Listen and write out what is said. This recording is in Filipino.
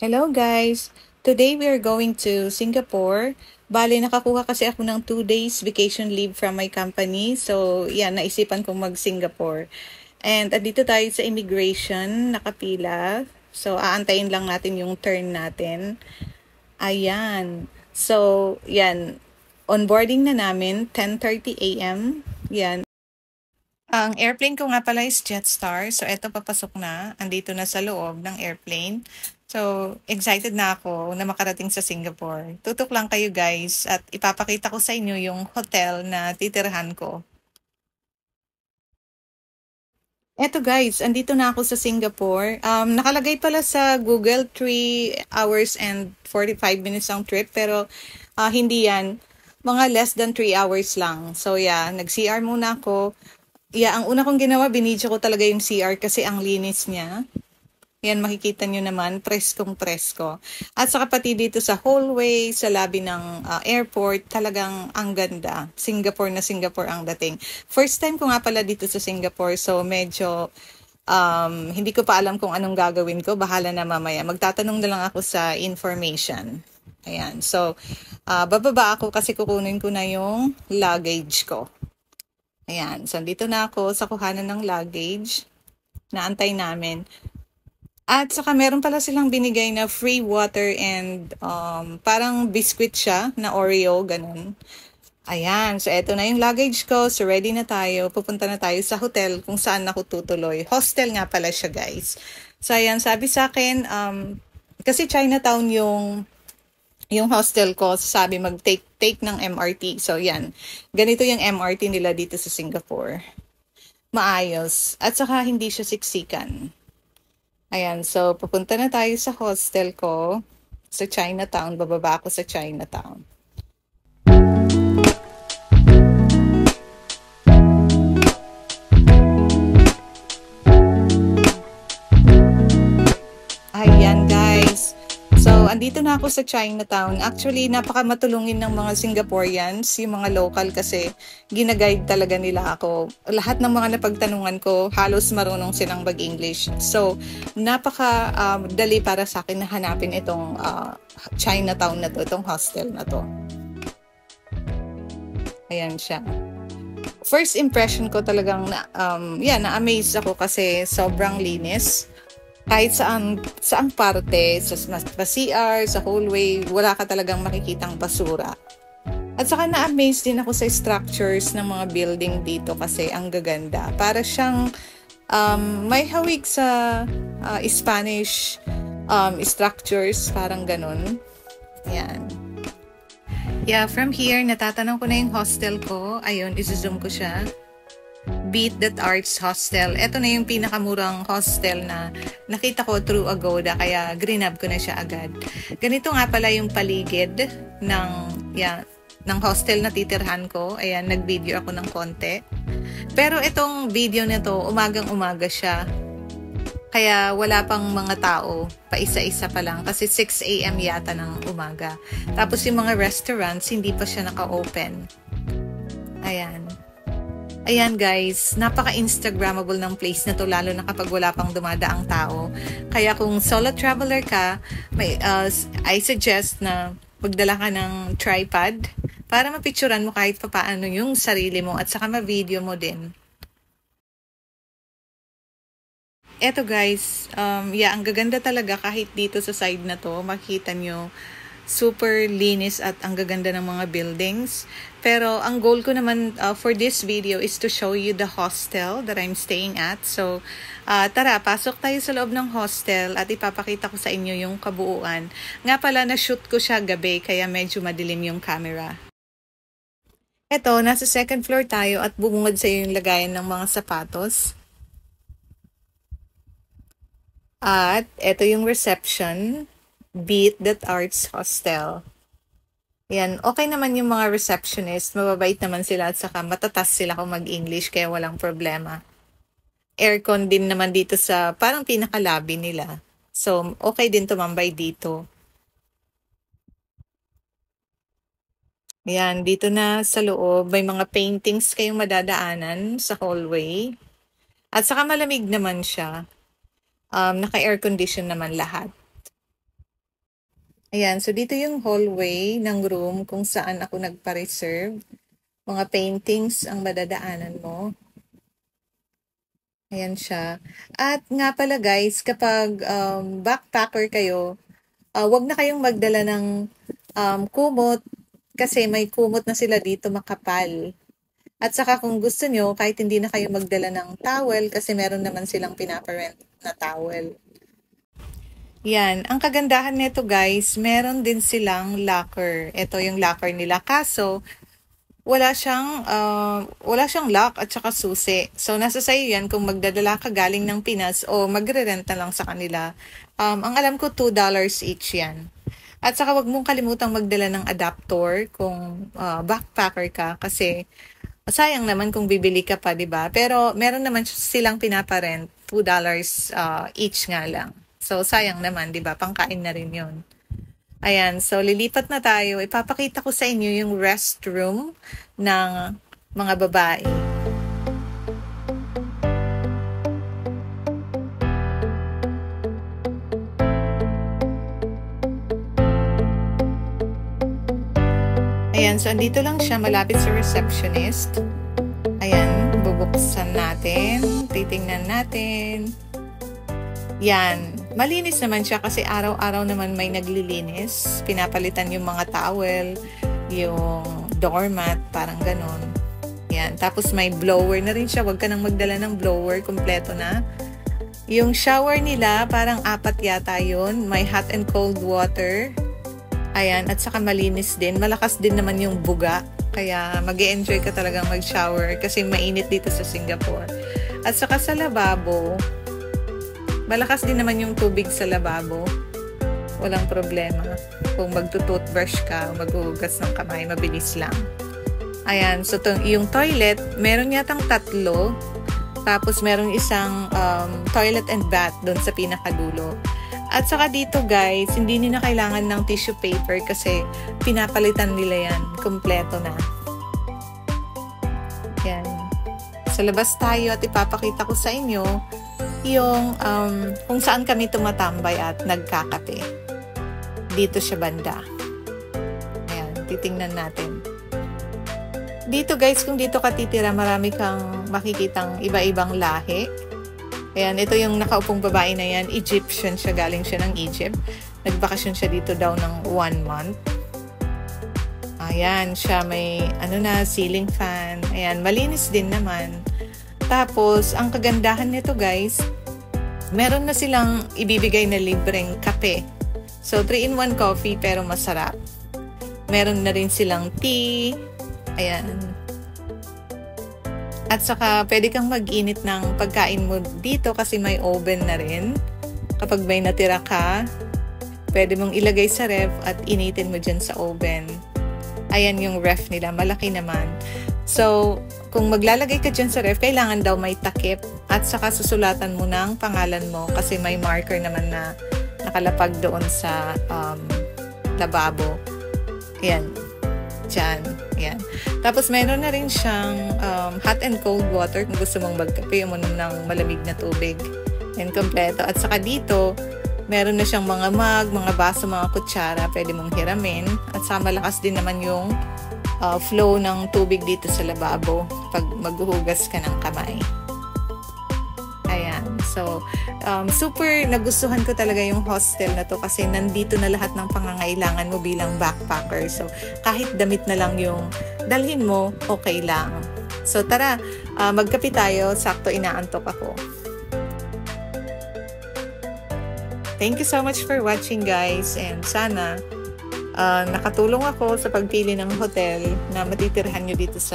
Hello guys! Today we are going to Singapore. Bali, nakakuha kasi ako ng 2 days vacation leave from my company. So, yan, naisipan kong mag-Singapore. And andito tayo sa immigration, nakapila. So, aantayin lang natin yung turn natin. Ayan. So, yan. Onboarding na namin, 10:30 a.m. Yan. Ang airplane ko nga pala is Jetstar. So, eto papasok na. Andito na sa loob ng airplane. So, excited na ako na makarating sa Singapore. Tutok lang kayo guys at ipapakita ko sa inyo yung hotel na titirhan ko. Eto guys, andito na ako sa Singapore. Nakalagay pala sa Google 3 hours and 45 minutes ang trip pero hindi yan. Mga less than 3 hours lang. So yeah, nag-CR muna ako. Yeah, ang una kong ginawa, binidyo ko talaga yung CR kasi ang linis niya. Yan, makikita nyo naman, preskong presko. At saka pati dito sa hallway, sa lobby ng airport, talagang ang ganda. Singapore na Singapore ang dating. First time ko nga pala dito sa Singapore, so medyo hindi ko pa alam kung anong gagawin ko. Bahala na mamaya. Magtatanong na lang ako sa information. Ayan, so bababa ako kasi kukunin ko na yung luggage ko. Ayan, so dito na ako sa kuhanan ng luggage. Naantay namin. At saka meron pala silang binigay na free water and parang biscuit siya na Oreo, ganun. Ayan, so eto na yung luggage ko. So ready na tayo. Pupunta na tayo sa hotel kung saan ako tutuloy. Hostel nga pala siya guys. So ayan, sabi sa akin, kasi Chinatown yung hostel ko, sabi mag-take ng MRT. So yan, ganito yung MRT nila dito sa Singapore. Maayos. At saka hindi siya siksikan. Ayan, so pupunta na tayo sa hostel ko sa Chinatown. Bababa ako sa Chinatown. Ayan guys. So, andito na ako sa Chinatown. Actually, napakamatulungin ng mga Singaporeans, yung mga local kasi ginaguide talaga nila ako. Lahat ng mga napagtanungan ko, halos marunong silang mag-English. So, dali para sa akin na hanapin itong Chinatown na to, itong hostel na to. Ayan siya. First impression ko talagang na-amaze ako kasi sobrang linis. Kahit saang parte, sa CR, sa hallway, wala ka talagang makikitang basura. At saka na-amaze din ako sa structures ng mga building dito kasi ang gaganda. Para siyang may hawig sa Spanish structures, parang ganun. Yan. Yeah, from here, natatanong ko na yung hostel ko. Ayun, isi-zoom ko siya. Beat That Arts Hostel. Ito na yung pinakamurang hostel na nakita ko through Agoda, kaya grinab ko na siya agad. Ganito nga pala yung paligid ng hostel na titirhan ko. Ayan, nag-video ako ng konti. Pero itong video nito, umagang-umaga siya. Kaya wala pang mga tao, pa isa-isa pa lang kasi 6 a.m. yata ng umaga. Tapos yung mga restaurants, hindi pa siya naka-open. Ayan. Ayan guys, napaka-instagrammable ng place na to lalo na kapag wala pang dumadaang tao. Kaya kung solo traveler ka, I suggest na magdala ka ng tripod para mapicturan mo kahit papaano yung sarili mo at saka ma-video mo din. Eto guys, ang gaganda talaga kahit dito sa side na to, makita nyo super linis at ang gaganda ng mga buildings. Pero ang goal ko naman for this video is to show you the hostel that I'm staying at. So, tara, pasok tayo sa loob ng hostel at ipapakita ko sa inyo yung kabuuan. Nga pala, na-shoot ko siya gabi kaya medyo madilim yung camera. Eto, nasa second floor tayo at bumungad sa yung lagayan ng mga sapatos. At eto yung reception. Beat That Arts Hostel. Yan, okay naman yung mga receptionist, mababait naman sila at saka matatas sila kung mag-English kaya walang problema. Aircon din naman dito sa parang pinaka-lobby nila. So, okay din tumambay dito. Yan, dito na sa loob, may mga paintings kayong madadaanan sa hallway. At saka malamig naman siya. Naka-air condition naman lahat. Ayan, so dito yung hallway ng room kung saan ako nagpa-reserve. Mga paintings ang madadaanan mo. Ayan siya. At nga pala guys, kapag backpacker kayo, wag na kayong magdala ng kumot kasi may kumot na sila dito makapal. At saka kung gusto nyo, kahit hindi na kayo magdala ng towel kasi meron naman silang pinaparent na towel. Yan. Ang kagandahan nito guys, meron din silang locker. Ito yung locker nila. Kaso, wala siyang lock at saka susi. So, nasa sayo yan kung magdadala ka galing ng Pinas o magre-rent na lang sa kanila. Ang alam ko, $2 each yan. At saka wag mong kalimutang magdala ng adapter kung backpacker ka kasi sayang naman kung bibili ka pa, 'di ba? Pero meron naman silang pinaparent, $2 each nga lang. So sayang naman, 'di ba? Pangkain na rin 'yon. Ayan, so lilipat na tayo. Ipapakita ko sa inyo yung restroom ng mga babae. Ayan, so andito lang siya malapit sa receptionist. Ayan, bubuksan natin. Titingnan natin. Yan. Malinis naman siya kasi araw-araw naman may naglilinis. Pinapalitan yung mga towel, yung doormat, parang ganon. Yan. Tapos may blower na rin siya. Huwag ka nang magdala ng blower. Kompleto na. Yung shower nila, parang 4 yata yun. May hot and cold water. Ayan, at saka malinis din. Malakas din naman yung buga. Kaya mag-e-enjoy ka talagang mag-shower kasi mainit dito sa Singapore. At saka sa lababo, malakas din naman yung tubig sa lababo. Walang problema. Kung magto-toothbrush ka, maghuhugas ng kamay, mabilis lang. Ayan, so yung toilet, meron yatang 3. Tapos meron isang toilet and bath doon sa pinakadulo. At saka dito guys, hindi nyo na kailangan ng tissue paper kasi pinapalitan nila yan. Kompleto na. Yan. Sa labas tayo at ipapakita ko sa inyo yung kung saan kami tumatambay at nagkakape. Dito siya banda. Ayan, titingnan natin. Dito guys, kung dito ka titira, marami kang makikitang iba-ibang lahi. Ayan, ito yung nakaupong babae na yan. Egyptian siya, galing siya ng Egypt. Nagbakasyon siya dito daw ng 1 month. Ayan, siya may ceiling fan. Ayan, malinis din naman. Tapos, ang kagandahan nito guys, meron na silang ibibigay na libreng kape. So, 3-in-1 coffee pero masarap. Meron na rin silang tea. Ayan. At saka, pwede kang mag-init ng pagkain mo dito kasi may oven na rin. Kapag may natira ka, pwede mong ilagay sa ref at initin mo dyan sa oven. Ayan yung ref nila. Malaki naman. So, kung maglalagay ka dyan sa ref, kailangan daw may takip. At saka susulatan mo ng pangalan mo kasi may marker naman na nakalapag doon sa lababo. Ayan. Diyan. Ayan. Tapos meron na rin siyang hot and cold water kung gusto mong magkape mo ng malamig na tubig. Yan, kompleto. At saka dito, meron na siyang mga mug, mga baso, mga kutsara. Pwede mong hiramin. At saka malakas din naman yung flow ng tubig dito sa lababo pag maghuhugas ka ng kamay. Ayan. So, super nagustuhan ko talaga yung hostel na to kasi nandito na lahat ng pangangailangan mo bilang backpacker. So, kahit damit na lang yung dalhin mo, okay lang. So, tara, magkape tayo. Sakto inaantok ako. Thank you so much for watching guys and sana nakatulong ako sa pagpili ng hotel na matitirhan nyo dito sa